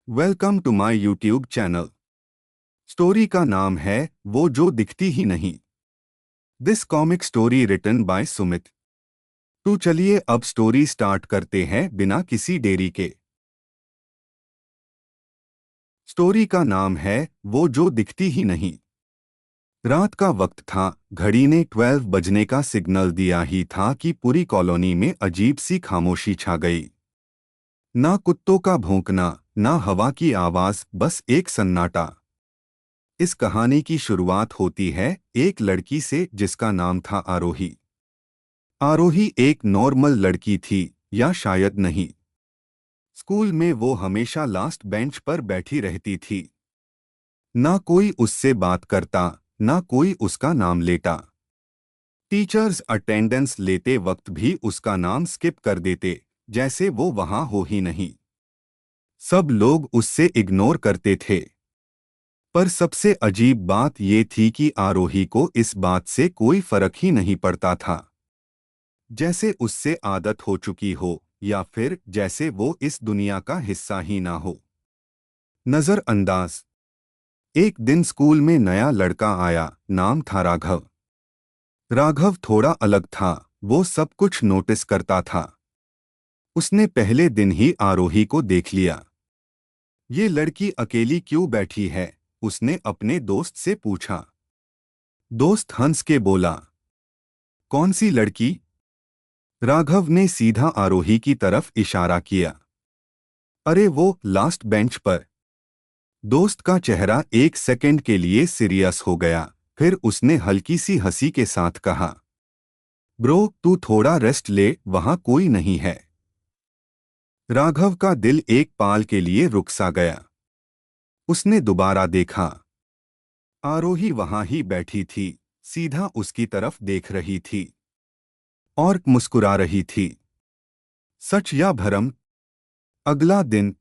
Welcome to my YouTube channel. Story का नाम है वो जो दिखती ही नहीं। This comic story written by Sumit. तो चलिए अब स्टोरी स्टार्ट करते हैं बिना किसी देरी के। स्टोरी का नाम है वो जो दिखती ही नहीं। रात का वक्त था। घड़ी ने 12 बजने का सिग्नल दिया ही था कि पूरी कॉलोनी में अजीब सी खामोशी छा गई। ना कुत्तों का भौंकना, ना हवा की आवाज, बस एक सन्नाटा। इस कहानी की शुरुआत होती है एक लड़की से जिसका नाम था आरोही। आरोही एक नॉर्मल लड़की थी, या शायद नहीं। स्कूल में वो हमेशा लास्ट बेंच पर बैठी रहती थी। ना कोई उससे बात करता, ना कोई उसका नाम लेता। टीचर्स अटेंडेंस लेते वक्त भी उसका नाम स्किप कर देते, जैसे वो वहां हो ही नहीं। सब लोग उससे इग्नोर करते थे। पर सबसे अजीब बात ये थी कि आरोही को इस बात से कोई फर्क ही नहीं पड़ता था। जैसे उससे आदत हो चुकी हो, या फिर जैसे वो इस दुनिया का हिस्सा ही ना हो। नजरअंदाज। एक दिन स्कूल में नया लड़का आया, नाम था राघव। राघव थोड़ा अलग था, वो सब कुछ नोटिस करता था। उसने पहले दिन ही आरोही को देख लिया। ये लड़की अकेली क्यों बैठी है, उसने अपने दोस्त से पूछा। दोस्त हंस के बोला, कौन सी लड़की? राघव ने सीधा आरोही की तरफ इशारा किया। अरे वो लास्ट बेंच पर। दोस्त का चेहरा एक सेकंड के लिए सीरियस हो गया, फिर उसने हल्की सी हंसी के साथ कहा, ब्रो तू थोड़ा रेस्ट ले, वहां कोई नहीं है। राघव का दिल एक पाल के लिए रुक सा गया। उसने दोबारा देखा। आरोही वहां ही बैठी थी, सीधा उसकी तरफ देख रही थी और मुस्कुरा रही थी। सच या भरम? अगला दिन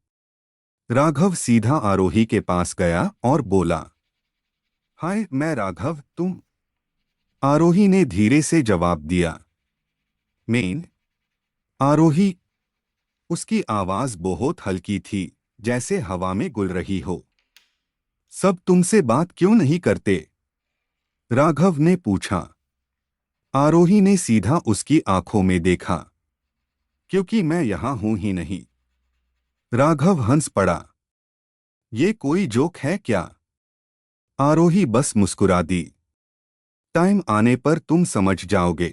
राघव सीधा आरोही के पास गया और बोला, हाय मैं राघव, तुम? आरोही ने धीरे से जवाब दिया, मेन। आरोही। उसकी आवाज बहुत हल्की थी, जैसे हवा में गुल रही हो। सब तुमसे बात क्यों नहीं करते? राघव ने पूछा। आरोही ने सीधा उसकी आंखों में देखा। क्योंकि मैं यहां हूं ही नहीं। राघव हंस पड़ा। ये कोई जोक है क्या? आरोही बस मुस्कुरा दी। टाइम आने पर तुम समझ जाओगे।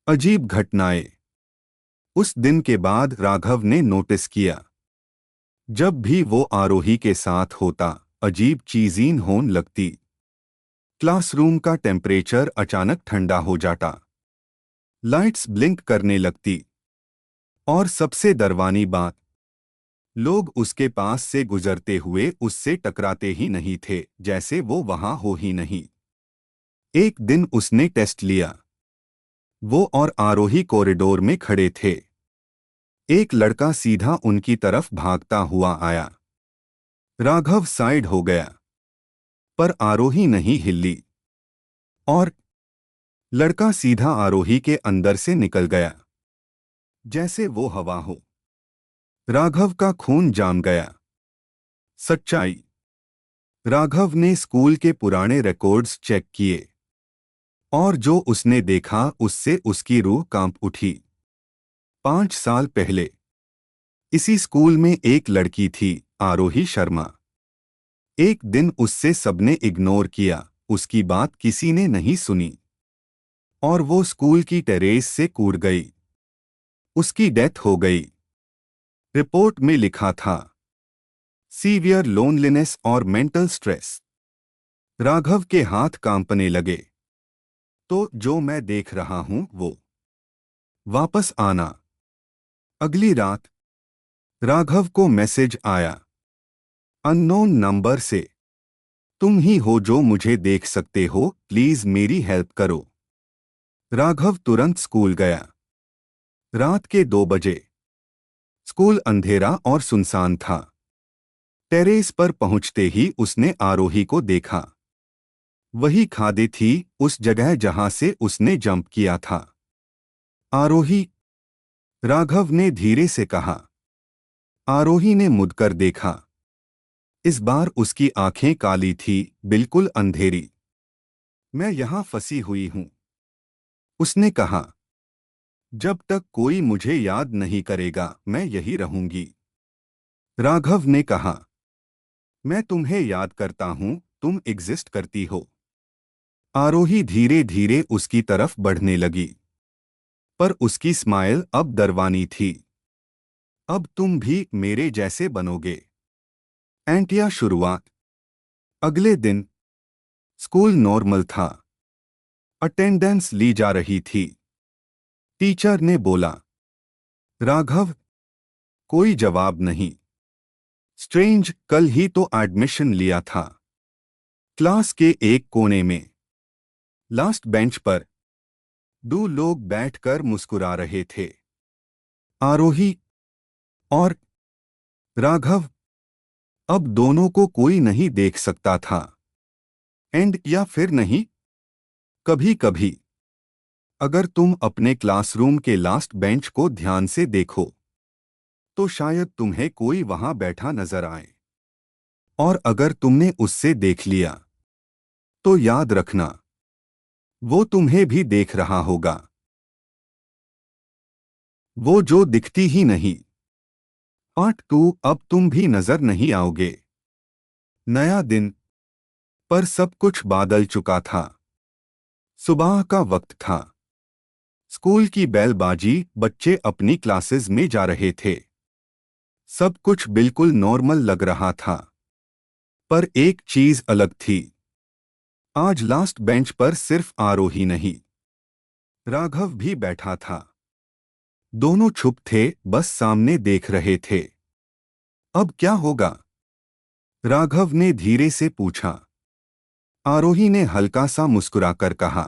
अजीब घटनाएं। उस दिन के बाद राघव ने नोटिस किया, जब भी वो आरोही के साथ होता, अजीब चीजें होने लगती। क्लासरूम का टेम्परेचर अचानक ठंडा हो जाता। लाइट्स ब्लिंक करने लगती। और सबसे डरवानी बात, लोग उसके पास से गुजरते हुए उससे टकराते ही नहीं थे, जैसे वो वहां हो ही नहीं। एक दिन उसने टेस्ट लिया। वो और आरोही कॉरिडोर में खड़े थे। एक लड़का सीधा उनकी तरफ भागता हुआ आया। राघव साइड हो गया, पर आरोही नहीं हिली। और लड़का सीधा आरोही के अंदर से निकल गया, जैसे वो हवा हो। राघव का खून जाम गया। सच्चाई। राघव ने स्कूल के पुराने रिकॉर्ड्स चेक किए, और जो उसने देखा उससे उसकी रूह कांप उठी। 5 साल पहले इसी स्कूल में एक लड़की थी, आरोही शर्मा। एक दिन उससे सबने इग्नोर किया, उसकी बात किसी ने नहीं सुनी, और वो स्कूल की टेरेस से कूद गई। उसकी डेथ हो गई। रिपोर्ट में लिखा था, सीवियर लोनलीनेस और मेंटल स्ट्रेस। राघव के हाथ कांपने लगे। तो जो मैं देख रहा हूं वो वापस आना। अगली रात राघव को मैसेज आया, अननोन नंबर से, तुम ही हो जो मुझे देख सकते हो, प्लीज मेरी हेल्प करो। राघव तुरंत स्कूल गया। रात के 2 बजे। स्कूल अंधेरा और सुनसान था। टेरेस पर पहुंचते ही उसने आरोही को देखा। वही खादी थी, उस जगह जहां से उसने जंप किया था। आरोही। राघव ने धीरे से कहा, आरोही ने मुड़कर देखा। इस बार उसकी आंखें काली थी, बिल्कुल अंधेरी। मैं यहां फंसी हुई हूं, उसने कहा। जब तक कोई मुझे याद नहीं करेगा मैं यही रहूंगी, राघव ने कहा। मैं तुम्हें याद करता हूं, तुम एग्जिस्ट करती हो। आरोही धीरे धीरे उसकी तरफ बढ़ने लगी, पर उसकी स्माइल अब डरवानी थी। अब तुम भी मेरे जैसे बनोगे। एंटिया शुरुआत। अगले दिन स्कूल नॉर्मल था। अटेंडेंस ली जा रही थी। टीचर ने बोला, राघव। कोई जवाब नहीं। स्ट्रेंज, कल ही तो एडमिशन लिया था। क्लास के एक कोने में लास्ट बेंच पर दो लोग बैठकर मुस्कुरा रहे थे। आरोही और राघव। अब दोनों को कोई नहीं देख सकता था। एंड या फिर नहीं। कभी कभी अगर तुम अपने क्लासरूम के लास्ट बेंच को ध्यान से देखो तो शायद तुम्हें कोई वहां बैठा नजर आए। और अगर तुमने उससे देख लिया तो याद रखना, वो तुम्हें भी देख रहा होगा। वो जो दिखती ही नहीं। पार्ट 2। अब तुम भी नजर नहीं आओगे। नया दिन, पर सब कुछ बादल चुका था। सुबह का वक्त था। स्कूल की बेल बाजी, बच्चे अपनी क्लासेस में जा रहे थे। सब कुछ बिल्कुल नॉर्मल लग रहा था। पर एक चीज अलग थी। आज लास्ट बेंच पर सिर्फ आरोही नहीं, राघव भी बैठा था। दोनों चुप थे, बस सामने देख रहे थे। अब क्या होगा? राघव ने धीरे से पूछा। आरोही ने हल्का सा मुस्कुराकर कहा,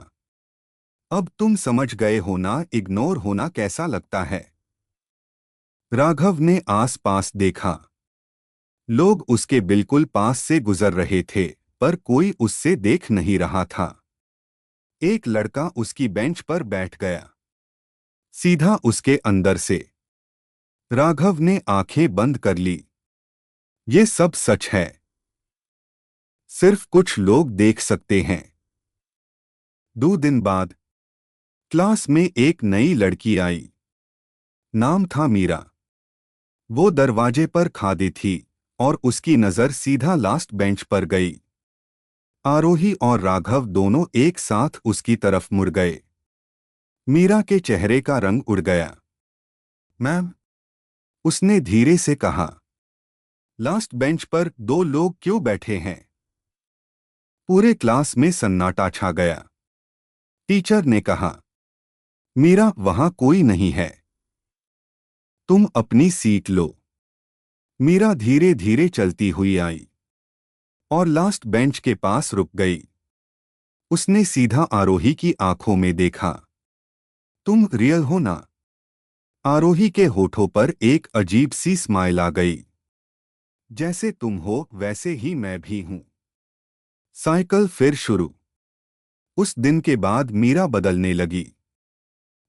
अब तुम समझ गए हो ना इग्नोर होना कैसा लगता है। राघव ने आस-पास देखा। लोग उसके बिल्कुल पास से गुजर रहे थे, पर कोई उससे देख नहीं रहा था। एक लड़का उसकी बेंच पर बैठ गया, सीधा उसके अंदर से। राघव ने आंखें बंद कर ली। ये सब सच है। सिर्फ कुछ लोग देख सकते हैं। 2 दिन बाद क्लास में एक नई लड़की आई। नाम था मीरा। वो दरवाजे पर खड़ी थी और उसकी नजर सीधा लास्ट बेंच पर गई। आरोही और राघव दोनों एक साथ उसकी तरफ मुड़ गए। मीरा के चेहरे का रंग उड़ गया। मैम, उसने धीरे से कहा, लास्ट बेंच पर दो लोग क्यों बैठे हैं? पूरे क्लास में सन्नाटा छा गया। टीचर ने कहा, मीरा, वहां कोई नहीं है। तुम अपनी सीट लो। मीरा धीरे धीरे चलती हुई आई और लास्ट बेंच के पास रुक गई। उसने सीधा आरोही की आंखों में देखा। तुम रियल हो ना? आरोही के होठों पर एक अजीब सी स्माइल आ गई। जैसे तुम हो वैसे ही मैं भी हूं। साइकिल फिर शुरू। उस दिन के बाद मीरा बदलने लगी।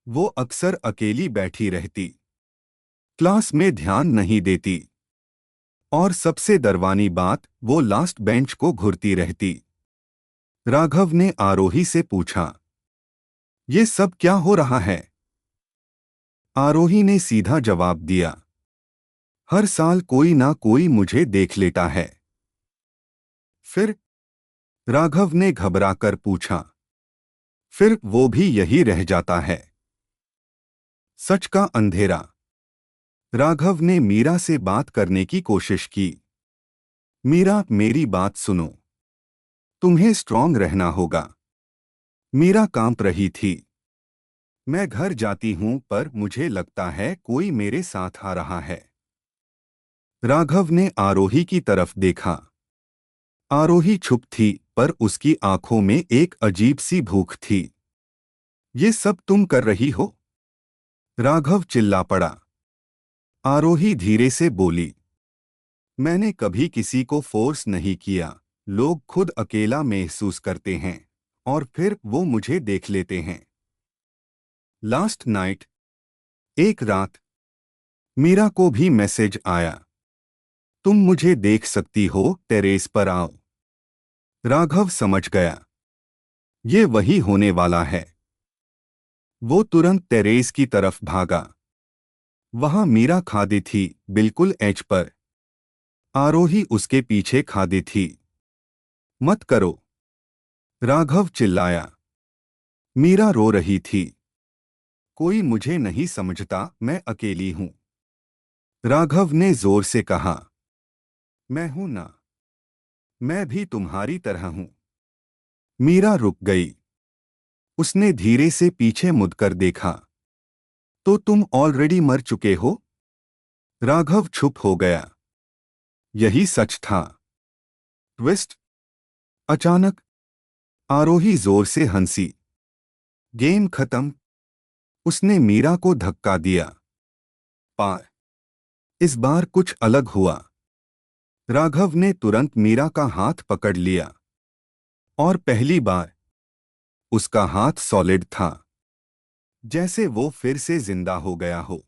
वो अक्सर अकेली बैठी रहती, क्लास में ध्यान नहीं देती, और सबसे डरवानी बात, वो लास्ट बेंच को घूरती रहती। राघव ने आरोही से पूछा, ये सब क्या हो रहा है? आरोही ने सीधा जवाब दिया, हर साल कोई ना कोई मुझे देख लेता है। फिर? राघव ने घबराकर पूछा। फिर वो भी यही रह जाता है। सच का अंधेरा। राघव ने मीरा से बात करने की कोशिश की। मीरा, मेरी बात सुनो। तुम्हें स्ट्रांग रहना होगा। मीरा कांप रही थी। मैं घर जाती हूं, पर मुझे लगता है कोई मेरे साथ आ रहा है। राघव ने आरोही की तरफ देखा। आरोही चुप थी, पर उसकी आंखों में एक अजीब सी भूख थी। ये सब तुम कर रही हो? राघव चिल्ला पड़ा। आरोही धीरे से बोली, मैंने कभी किसी को फोर्स नहीं किया। लोग खुद अकेला महसूस करते हैं और फिर वो मुझे देख लेते हैं। लास्ट नाइट, एक रात, मीरा को भी मैसेज आया, तुम मुझे देख सकती हो, टेरेस पर आओ। राघव समझ गया, ये वही होने वाला है। वो तुरंत टेरेस की तरफ भागा। वहां मीरा खड़ी थी, बिल्कुल एज पर। आरोही उसके पीछे खड़ी थी। मत करो, राघव चिल्लाया। मीरा रो रही थी। कोई मुझे नहीं समझता, मैं अकेली हूं। राघव ने जोर से कहा, मैं हूं ना, मैं भी तुम्हारी तरह हूं। मीरा रुक गई। उसने धीरे से पीछे मुड़कर देखा। तो तुम ऑलरेडी मर चुके हो? राघव चुप हो गया। यही सच था। ट्विस्ट। अचानक आरोही जोर से हंसी। गेम खत्म। उसने मीरा को धक्का दिया। पार। इस बार कुछ अलग हुआ। राघव ने तुरंत मीरा का हाथ पकड़ लिया। और पहली बार उसका हाथ सॉलिड था, जैसे वो फिर से जिंदा हो गया हो।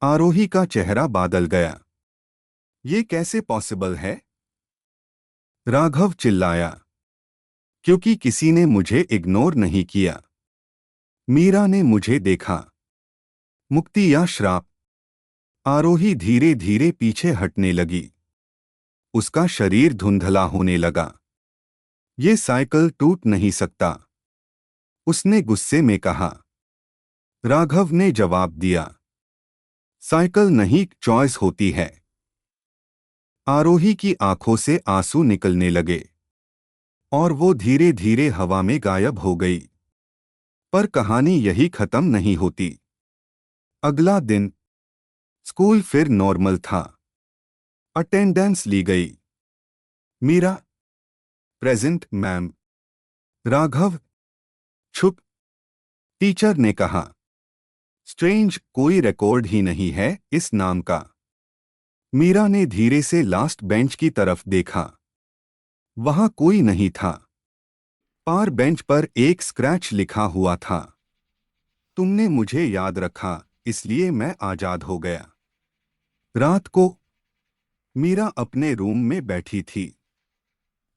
आरोही का चेहरा बदल गया। ये कैसे पॉसिबल है? राघव चिल्लाया। क्योंकि किसी ने मुझे इग्नोर नहीं किया। मीरा ने मुझे देखा। मुक्ति या श्राप? आरोही धीरे धीरे पीछे हटने लगी। उसका शरीर धुंधला होने लगा। ये साइकिल टूट नहीं सकता, उसने गुस्से में कहा। राघव ने जवाब दिया, साइकिल नहीं, चॉइस होती है। आरोही की आंखों से आंसू निकलने लगे और वो धीरे धीरे हवा में गायब हो गई। पर कहानी यही खत्म नहीं होती। अगला दिन स्कूल फिर नॉर्मल था। अटेंडेंस ली गई। Meera, present ma'am. राघव, चुप। टीचर ने कहा, स्ट्रेंज, कोई रिकॉर्ड ही नहीं है इस नाम का। मीरा ने धीरे से लास्ट बेंच की तरफ देखा। वहां कोई नहीं था। पार बेंच पर एक स्क्रैच लिखा हुआ था, तुमने मुझे याद रखा, इसलिए मैं आजाद हो गया। रात को मीरा अपने रूम में बैठी थी,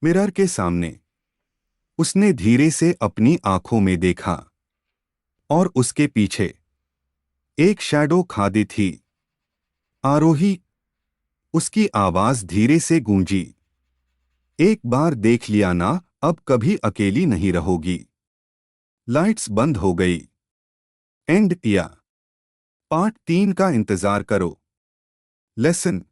मिरर के सामने। उसने धीरे से अपनी आंखों में देखा और उसके पीछे एक शैडो खड़ी थी। आरोही। उसकी आवाज धीरे से गूंजी, एक बार देख लिया ना, अब कभी अकेली नहीं रहोगी। लाइट्स बंद हो गई। एंड किया। पार्ट 3 का इंतजार करो। लेसन।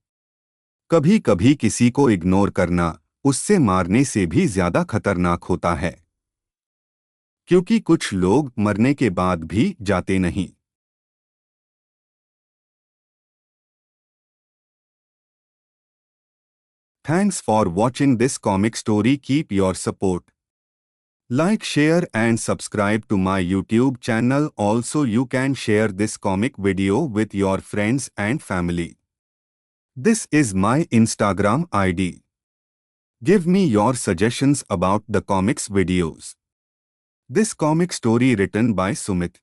कभी कभी किसी को इग्नोर करना उससे मारने से भी ज्यादा खतरनाक होता है, क्योंकि कुछ लोग मरने के बाद भी जाते नहीं। Thanks for watching this comic story. Keep your support. Like, share and subscribe to my YouTube channel. Also, you can share this comic video with your friends and family. This is my Instagram ID. Give me your suggestions about the comics videos. This comic story written by Sumit.